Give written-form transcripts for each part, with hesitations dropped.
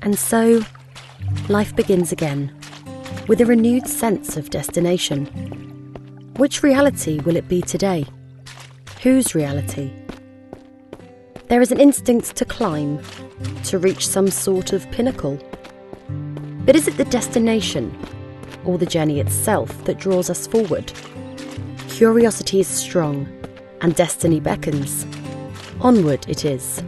And so, life begins again, with a renewed sense of destination. Which reality will it be today? Whose reality? There is an instinct to climb, to reach some sort of pinnacle. But is it the destination, or the journey itself that draws us forward? Curiosity is strong, and destiny beckons. Onward it is.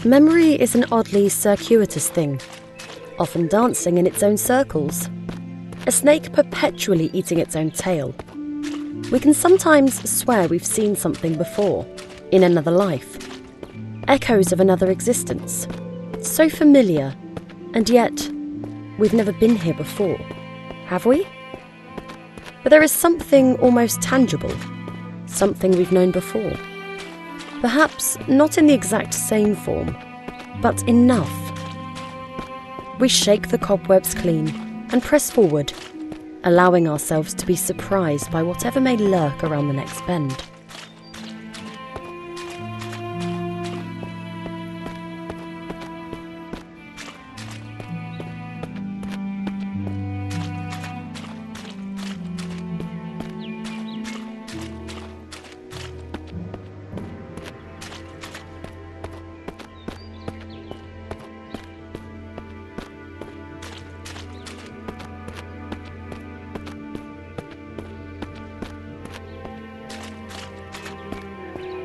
Memory is an oddly circuitous thing, often dancing in its own circles. A snake perpetually eating its own tail. We can sometimes swear we've seen something before, in another life. Echoes of another existence. So familiar, and yet we've never been here before, have we? But there is something almost tangible, something we've known before. Perhaps not in the exact same form, but enough. We shake the cobwebs clean and press forward, allowing ourselves to be surprised by whatever may lurk around the next bend.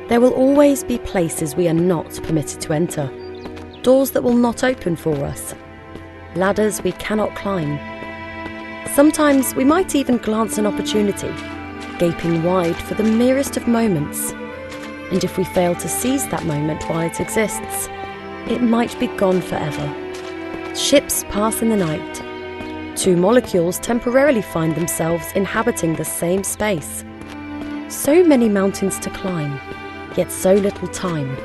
There will always be places we are not permitted to enter, doors that will not open for us, ladders we cannot climb. Sometimes we might even glance an opportunity, gaping wide for the merest of moments. And if we fail to seize that moment while it exists, it might be gone forever. Ships pass in the night. Two molecules temporarily find themselves inhabiting the same space. So many mountains to climb, yet so little time.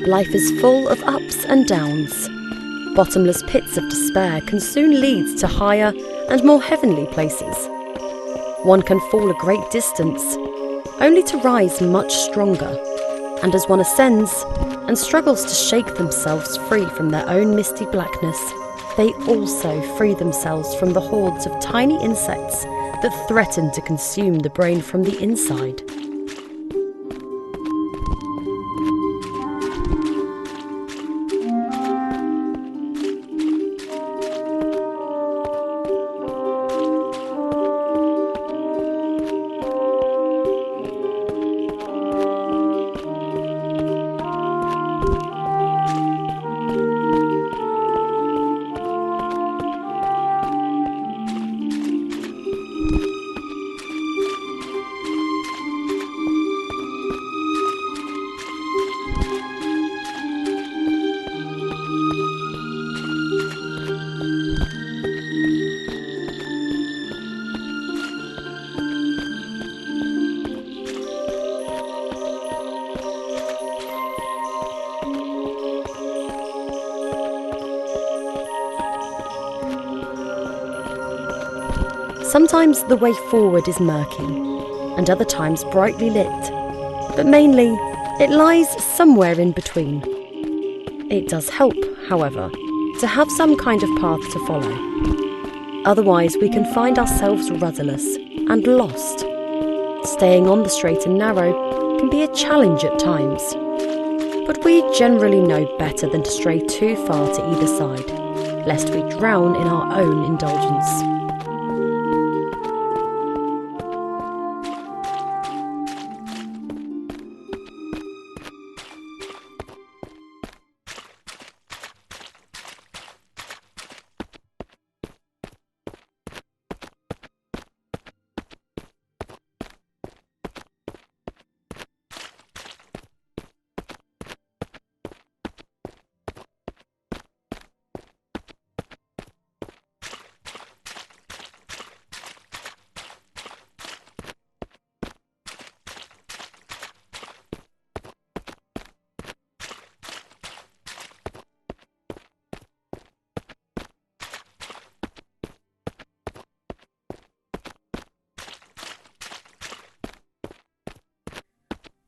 Life is full of ups and downs. Bottomless pits of despair can soon lead to higher and more heavenly places. One can fall a great distance, only to rise much stronger. And as one ascends and struggles to shake themselves free from their own misty blackness, they also free themselves from the hordes of tiny insects that threaten to consume the brain from the inside. Sometimes the way forward is murky, and other times brightly lit, but mainly it lies somewhere in between. It does help, however, to have some kind of path to follow. Otherwise, we can find ourselves rudderless and lost. Staying on the straight and narrow can be a challenge at times, but we generally know better than to stray too far to either side, lest we drown in our own indulgence.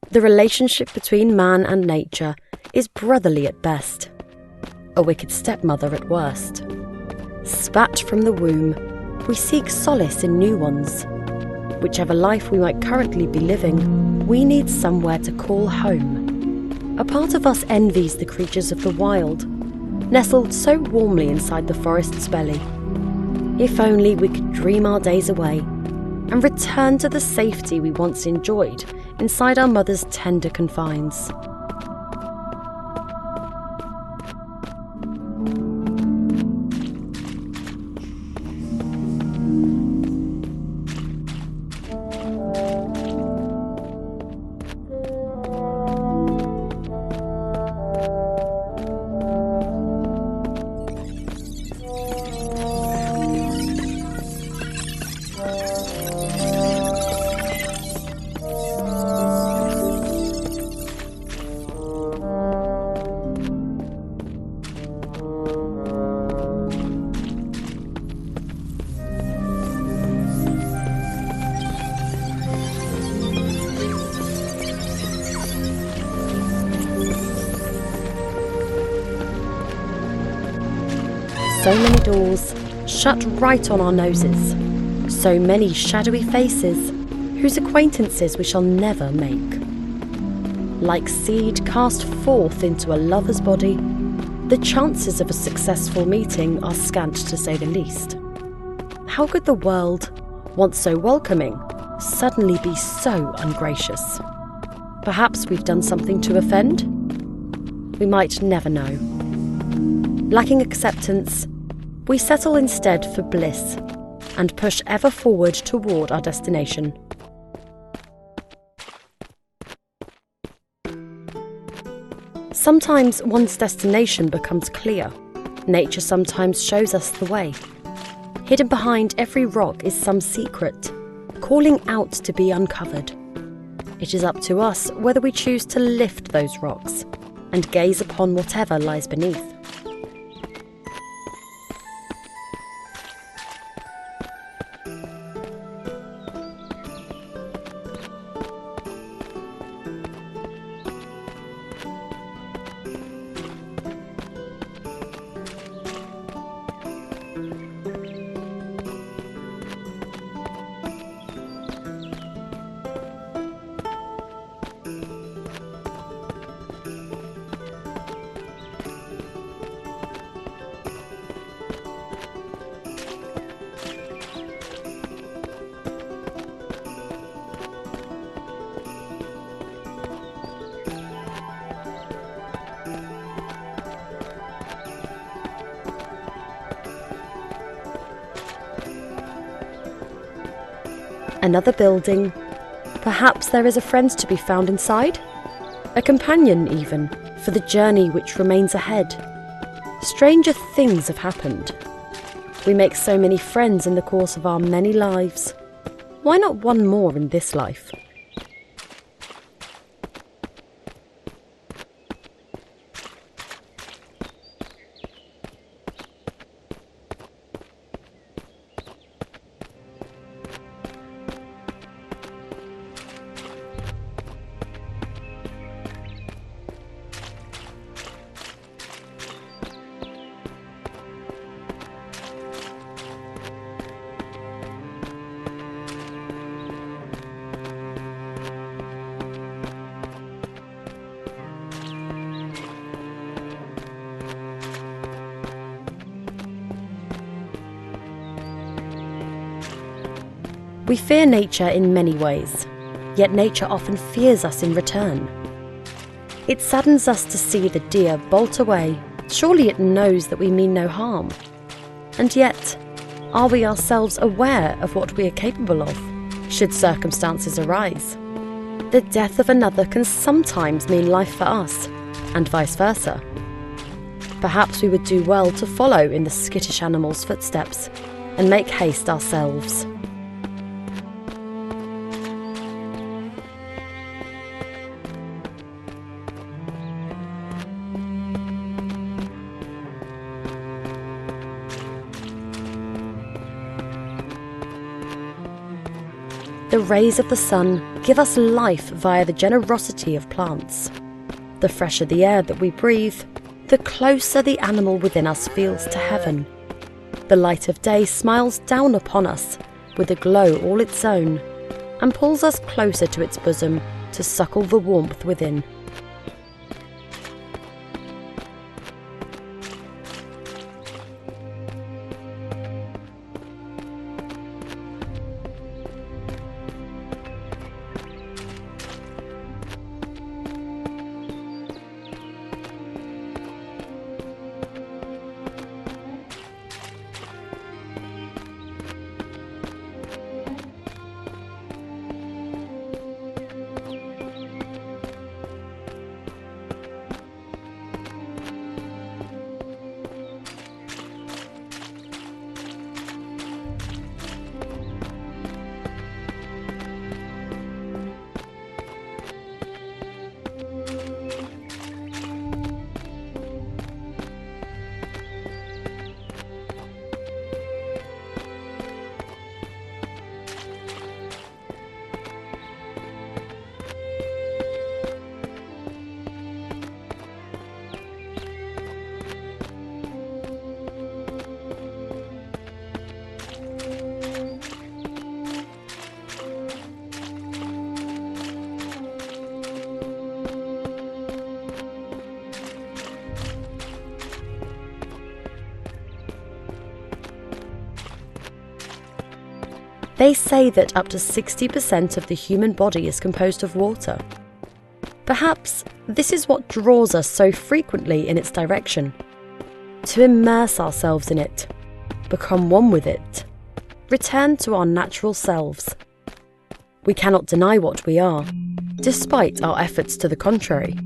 The relationship between man and nature is brotherly at best, a wicked stepmother at worst. Spat from the womb, we seek solace in new ones. Whichever life we might currently be living, we need somewhere to call home. A part of us envies the creatures of the wild, nestled so warmly inside the forest's belly. If only we could dream our days away and return to the safety we once enjoyed inside our mother's tender confines. So many doors shut right on our noses. So many shadowy faces whose acquaintances we shall never make. Like seed cast forth into a lover's body, the chances of a successful meeting are scant to say the least. How could the world, once so welcoming, suddenly be so ungracious? Perhaps we've done something to offend? We might never know. Lacking acceptance, we settle instead for bliss and push ever forward toward our destination. Sometimes one's destination becomes clear. Nature sometimes shows us the way. Hidden behind every rock is some secret, calling out to be uncovered. It is up to us whether we choose to lift those rocks and gaze upon whatever lies beneath. Another building. Perhaps there is a friend to be found inside? A companion, even, for the journey which remains ahead. Stranger things have happened. We make so many friends in the course of our many lives. Why not one more in this life? We fear nature in many ways, yet nature often fears us in return. It saddens us to see the deer bolt away. Surely it knows that we mean no harm. And yet, are we ourselves aware of what we are capable of, should circumstances arise? The death of another can sometimes mean life for us, and vice versa. Perhaps we would do well to follow in the skittish animal's footsteps and make haste ourselves. The rays of the sun give us life via the generosity of plants. The fresher the air that we breathe, the closer the animal within us feels to heaven. The light of day smiles down upon us with a glow all its own and pulls us closer to its bosom to suckle the warmth within. They say that up to 60% of the human body is composed of water. Perhaps this is what draws us so frequently in its direction. To immerse ourselves in it, become one with it, return to our natural selves. We cannot deny what we are, despite our efforts to the contrary.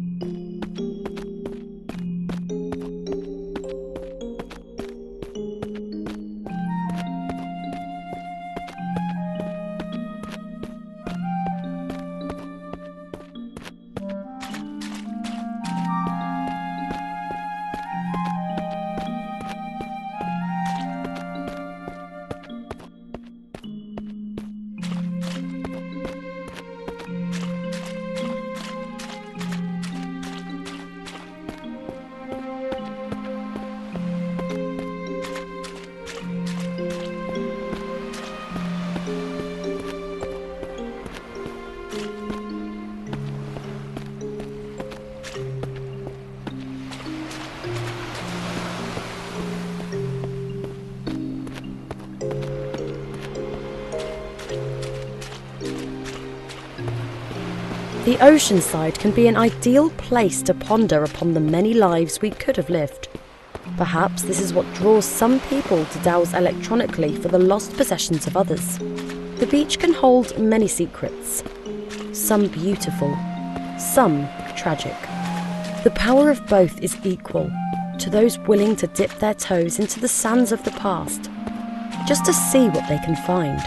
The ocean side can be an ideal place to ponder upon the many lives we could have lived. Perhaps this is what draws some people to dowse electronically for the lost possessions of others. The beach can hold many secrets, some beautiful, some tragic. The power of both is equal to those willing to dip their toes into the sands of the past, just to see what they can find.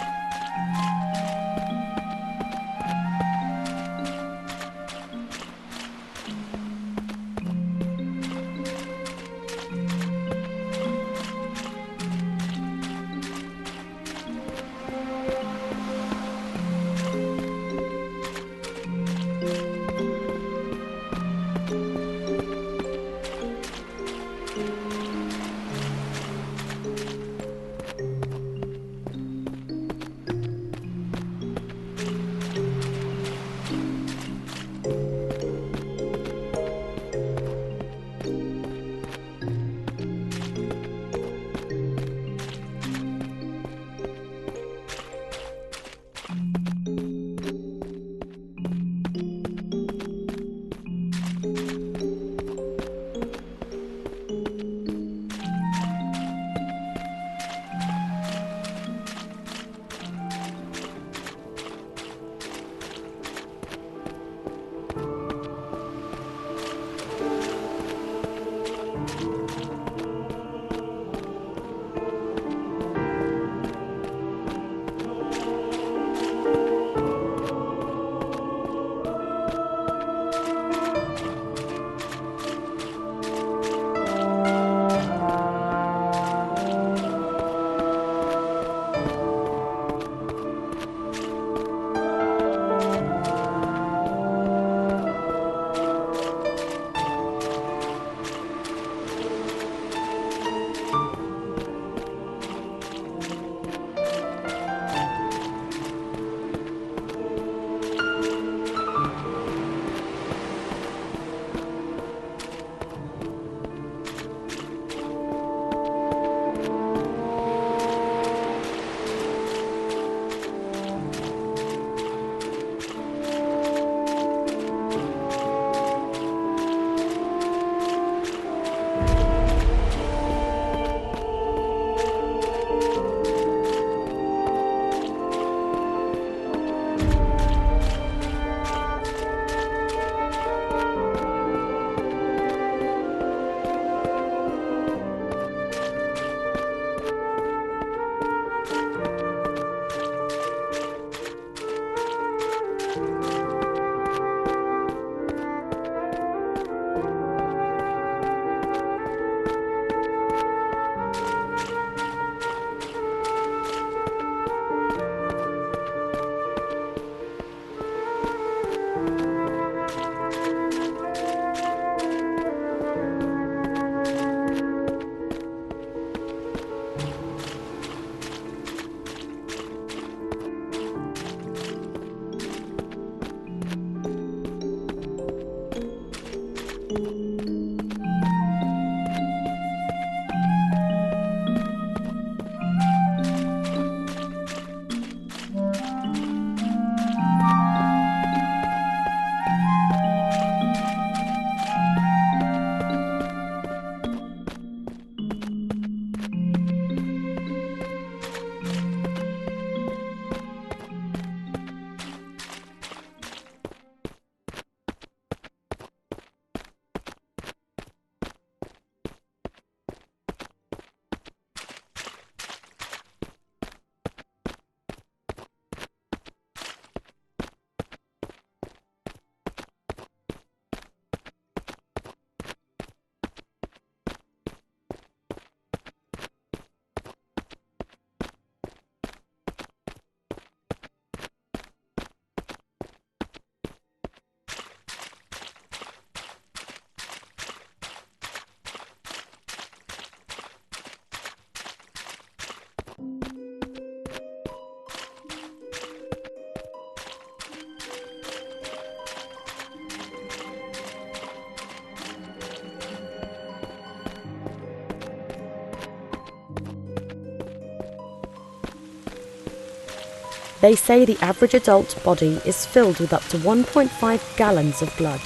They say the average adult body is filled with up to 1.5 gallons of blood.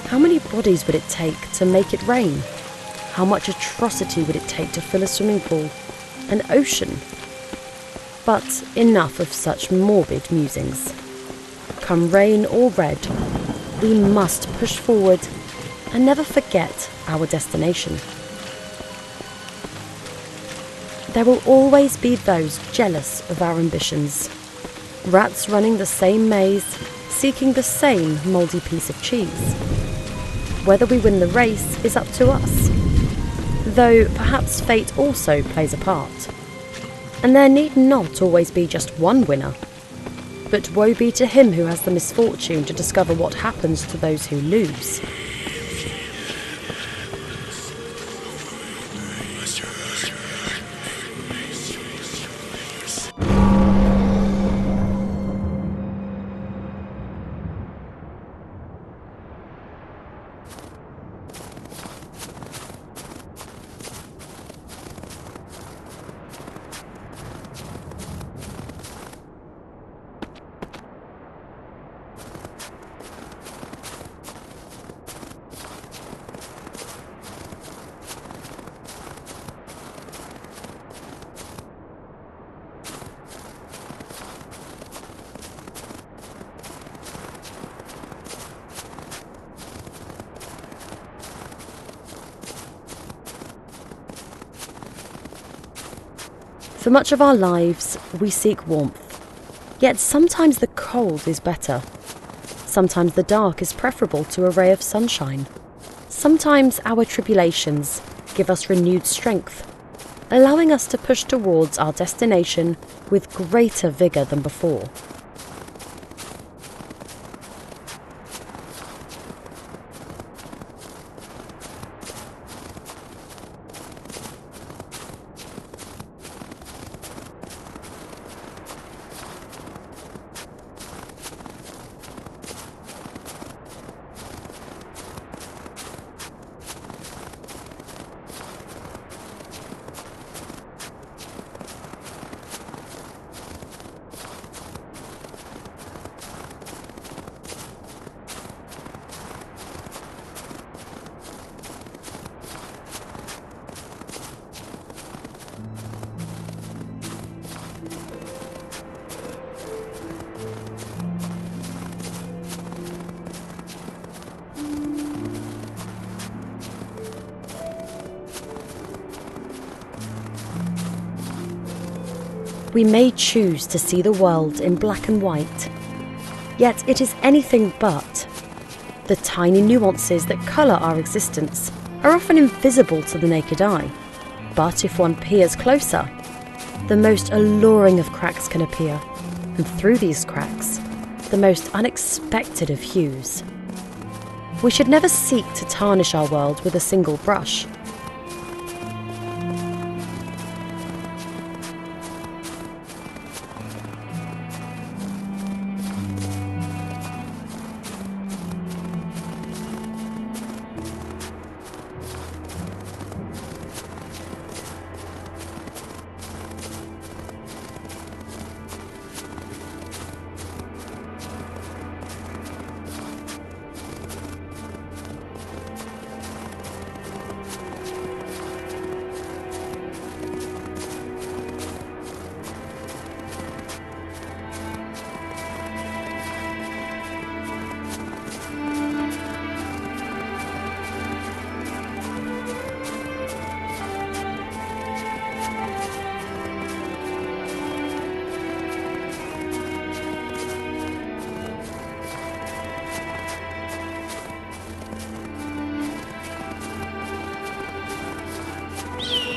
How many bodies would it take to make it rain? How much atrocity would it take to fill a swimming pool, an ocean? But enough of such morbid musings. Come rain or red, we must push forward and never forget our destination. There will always be those jealous of our ambitions. Rats running the same maze, seeking the same mouldy piece of cheese. Whether we win the race is up to us, though perhaps fate also plays a part. And there need not always be just one winner. But woe be to him who has the misfortune to discover what happens to those who lose. For much of our lives, we seek warmth. Yet sometimes the cold is better. Sometimes the dark is preferable to a ray of sunshine. Sometimes our tribulations give us renewed strength, allowing us to push towards our destination with greater vigour than before. We may choose to see the world in black and white, yet it is anything but. The tiny nuances that colour our existence are often invisible to the naked eye, but if one peers closer, the most alluring of cracks can appear, and through these cracks, the most unexpected of hues. We should never seek to tarnish our world with a single brush.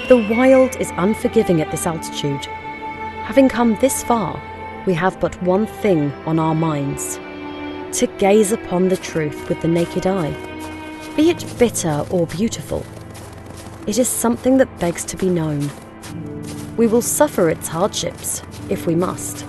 The wild is unforgiving at this altitude. Having come this far, we have but one thing on our minds: to gaze upon the truth with the naked eye. Be it bitter or beautiful, it is something that begs to be known. We will suffer its hardships if we must.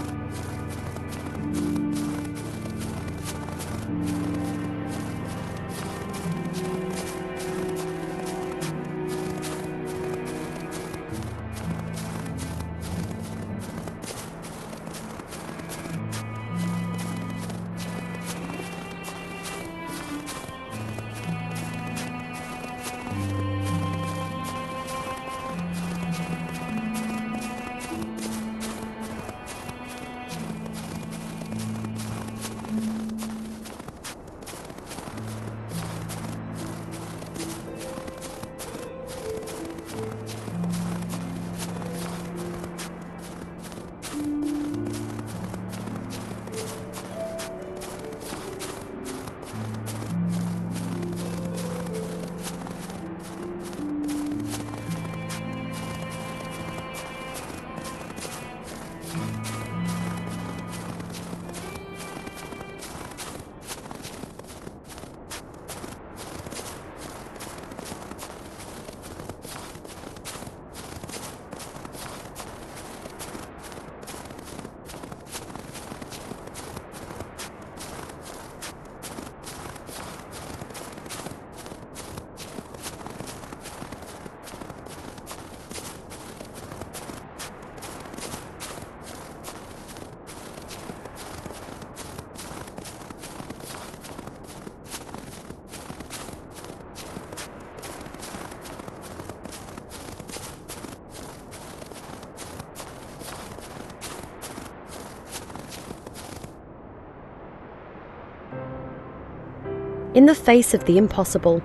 In the face of the impossible,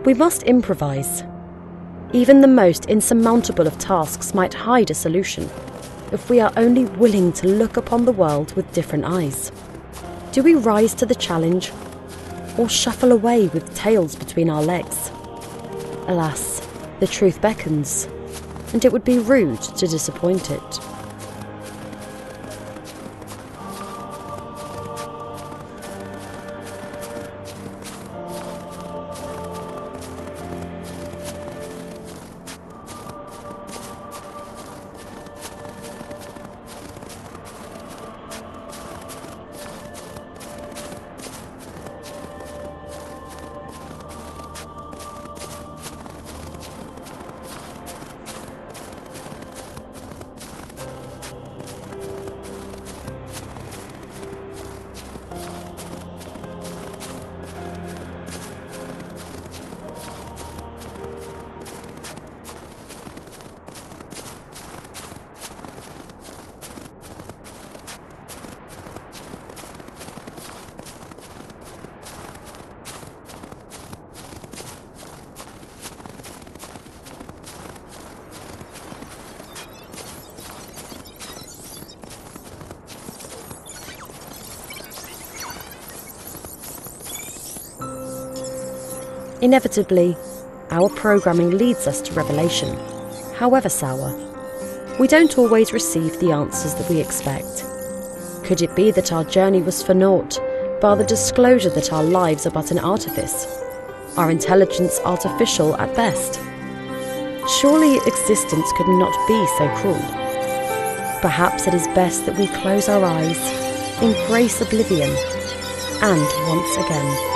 we must improvise. Even the most insurmountable of tasks might hide a solution, if we are only willing to look upon the world with different eyes. Do we rise to the challenge, or shuffle away with tails between our legs? Alas, the truth beckons, and it would be rude to disappoint it. Inevitably, our programming leads us to revelation, however sour. We don't always receive the answers that we expect. Could it be that our journey was for naught, bar the disclosure that our lives are but an artifice, our intelligence artificial at best? Surely existence could not be so cruel. Perhaps it is best that we close our eyes, embrace oblivion, and once again